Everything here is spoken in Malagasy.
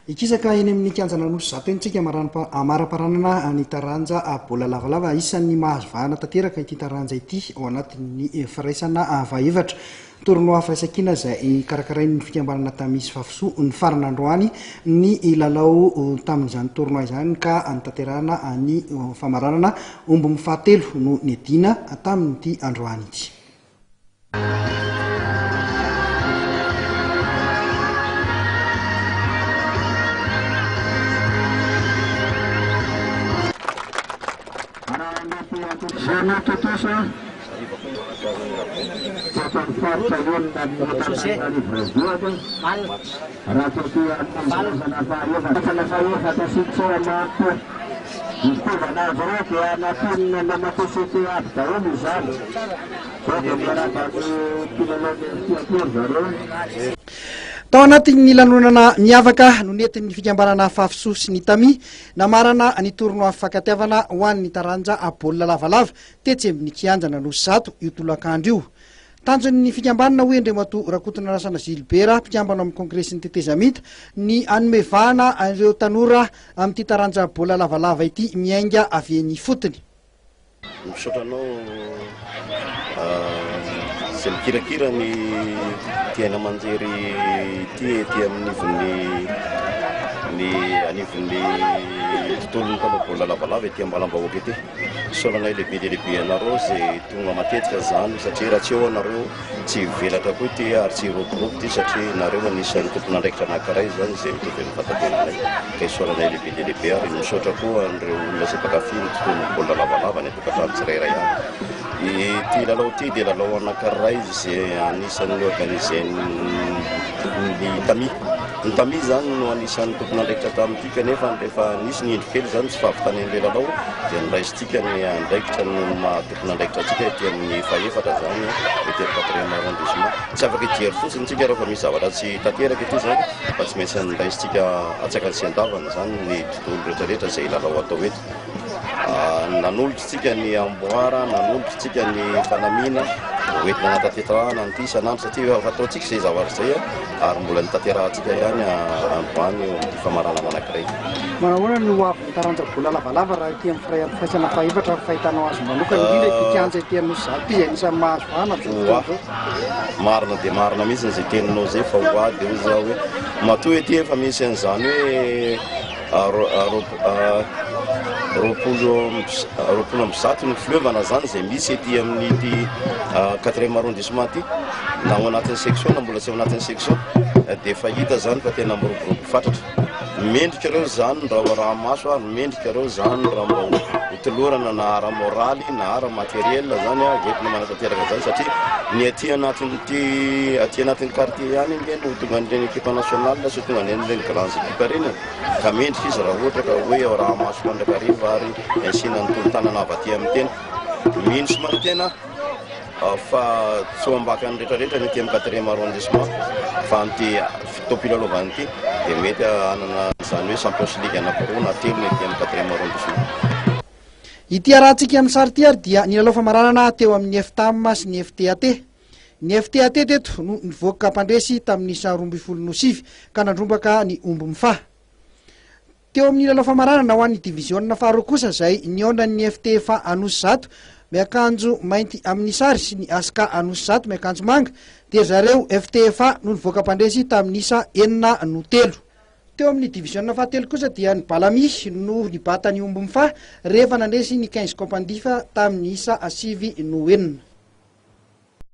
Ikisaka eny amin'ny kianjana nosy zato entsika amara-paranana ny taranja bola lavalava isan'ny mahazo vahana tanteraka ity taranja ity ao anatin'ny firaisana vahaevatra tournoi firaisan-kina izay karakarain'ny fikambanana tamisy fafisoa ny farana androany ny lalao tamin'izany tournoi izany ka nitanterahana ny famaranana omby fahatelo no nedina tamin'ity androany ity. Tao anatin'ny lanonana miavaka no nentin'ny fikambanana fafisoa sy ny tami namarana ny tournoi fankatiavana ho an'ny taranja baolina lavalava tetsy amin'ny kianjana nosy zato io tolakandro io. Tanjon'ny fikambanana hoe Andriamato Rakotona Rasana Gilbert mpikambana amin'ny kongresy ny tetezamita ny anomevahana ireo tanora amin'ity taranja baolina lavalava ity miainga avy eny fotony. Izay mikirakira ny tiana manjery ity amin'ny anivon'ny tontolon'ny mpanao baolina lavalava ety Ambalambahoaka ety. Saolanay lehibe dia lehibe anareo izay tonga matetika izany satria raha tsy eo anareo tsy velatra koa ity ary tsy roboroko ity satria nareo anisan'ny tompon'andraikitra anankiray izany izay mitovy amin'ny fatatenanay. Ka saolanay lehibe dia lehibe ary misaotra koa an'ireo olona izay mpakafy ny tontolon'ny baolina lavalava ny tokatrano tsirairay any. Ity lalao ity dia lalao anankiray izay anisan'ny organisen'ny tami. Ny tami zany no anisan'ny tompon'andraikitra tamin'ity kanefa rehefa nisy ny indro kely zany tsy fahavitany an'ilay lalao dia niraisitsika ny andraikitra no tompon'andraikitra atsika ety amin'ny fahaefatra zany ety amin'ny 4e arrondissement. Tsy afaka hijery fotsiny tsika rehefa misy zavatra tsy tanteraka ety zany fa tsy maintsy niraisitsika atsakany sy andavana zany ny tontolo rehetrarehetra izay lalao atao eto. Nanolotritsika ny amboara, nanolotritsika ny fanamina hoentina anatanterahana an'ity isan'andro satria fataontsika izay zavatra izay ary mbola nitaterahantsika ihany androany eo amin'ity famaranana anankiray. Manahoana no avy taranja baolina lavalava raha ety amin'ny firaisana fahaefatra fahitanao azy manokana indrindra ity kianja ety amin'ny nosy zato ity anisan'ny mahazo vahana amin'izao. Marina dia marina mihitsy izay teninao izay fa hoady eo zao hoe matoa ety efa misy an'izany hoe roapolo amby zato ny fileovana zany izay misy ety amin'ity 4e arrondissement ity na ao anatin'ny section na mbola tsy ao anatin'ny section dia fahita zany fa tena miroborobo fatratra. Mendrika ireo zany raha raha maso ary mendrika ireo zany raha mba hotolorana na ara moraly na ara materiel zany entina manatanteraka zany satria ny aty anatin'ny quartier ihany indray no tonga an'ireny équipe nationale sy tonga an'ireny grands équipe reny ka mendrika izy raha ohatra ka hoe raha maso mandrakariva ary ansina ny tolo-tanana avy aty amin'ny tena mino sy manotena fa tsy ho ambaka ny rehetrarehetra ny ety amin'ny 4e arrondissement fa n'ity fitopilalaovana ity dia mety anana izany hoe Champions League anankiroa na telo ny ety amin'ny 4e arrondissement. Ity arahantsika amin'ny sary ity ary dia ny lalao famaranana teo amin'ny FTAM sy ny FTAT. Ny FTAT teto no nivoaka mpandresy tamin'ny 2025 ka nandrombaka ny omby mifaha. Teo amin'ny lalao famaranana ho an'ny diviziona faharoa kosa izay nionan'ny FTFA anosy zato miakanjo mainty amin'ny sary sy ny ASK anosy zato miakanjo manga dia zareo FTFA no nivoaka mpandresy tamin'ny isa 4-3. Teo amin'ny diviziona fahatelo kosa dia ny Balami no nibata ny omby mifaha rehefa nandresy ny 15 kompandifa tamin'ny isa 5-4.